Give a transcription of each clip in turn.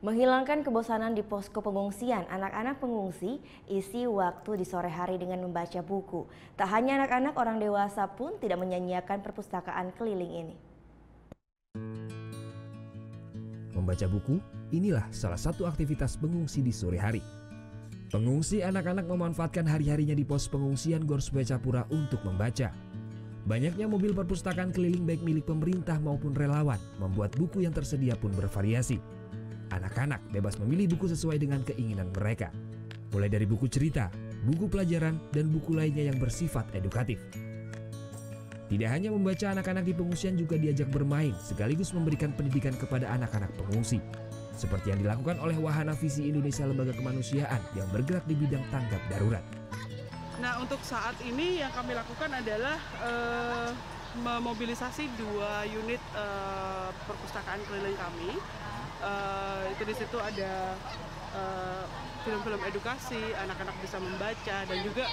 Menghilangkan kebosanan di posko pengungsian, anak-anak pengungsi isi waktu di sore hari dengan membaca buku. Tak hanya anak-anak, orang dewasa pun tidak menyia-nyiakan perpustakaan keliling ini. Membaca buku, inilah salah satu aktivitas pengungsi di sore hari. Pengungsi anak-anak memanfaatkan hari-harinya di pos pengungsian Gor Swecapura untuk membaca. Banyaknya mobil perpustakaan keliling baik milik pemerintah maupun relawan membuat buku yang tersedia pun bervariasi. Anak-anak bebas memilih buku sesuai dengan keinginan mereka. Mulai dari buku cerita, buku pelajaran, dan buku lainnya yang bersifat edukatif. Tidak hanya membaca, anak-anak di pengungsian juga diajak bermain sekaligus memberikan pendidikan kepada anak-anak pengungsi. Seperti yang dilakukan oleh Wahana Visi Indonesia Lembaga Kemanusiaan yang bergerak di bidang tanggap darurat. Nah, untuk saat ini yang kami lakukan adalah memobilisasi 2 unit perpustakaan keliling kami. Itu di situ ada film-film edukasi, anak-anak bisa membaca, dan juga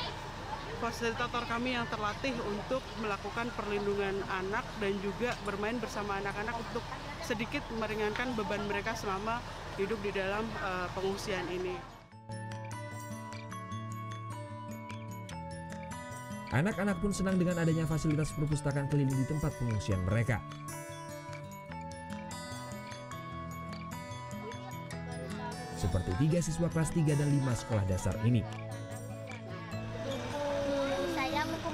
fasilitator kami yang terlatih untuk melakukan perlindungan anak dan juga bermain bersama anak-anak untuk sedikit meringankan beban mereka selama hidup di dalam pengungsian ini. Anak-anak pun senang dengan adanya fasilitas perpustakaan keliling di tempat pengungsian mereka. Seperti 3 siswa kelas 3 dan 5 sekolah dasar ini. Saya buku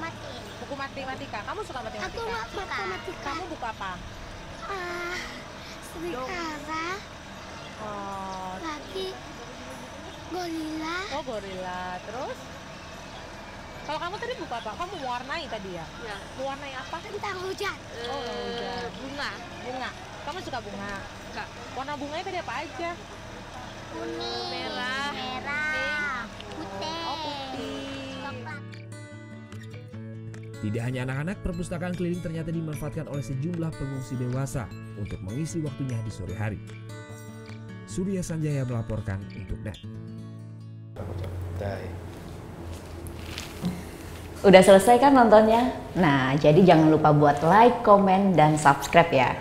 matematika. Kamu suka matematika? Aku matematika. Kamu buku apa? Serigala. Lagi gorila. Oh, gorila. Terus? Kalau kamu tadi buku apa? Kamu mewarnai tadi ya? Ya. Mewarnai apa? Tentang hujan. Oh, hujan. Bunga. Kamu suka bunga? Enggak. Warna bunganya tadi apa aja? Kuning, merah, putih. Oh, putih. Coklat. Tidak hanya anak-anak, perpustakaan keliling ternyata dimanfaatkan oleh sejumlah pengungsi dewasa untuk mengisi waktunya di sore hari. Surya Sanjaya melaporkan untuk NET. Udah selesai kan nontonnya? Nah, jadi jangan lupa buat like, komen, dan subscribe ya.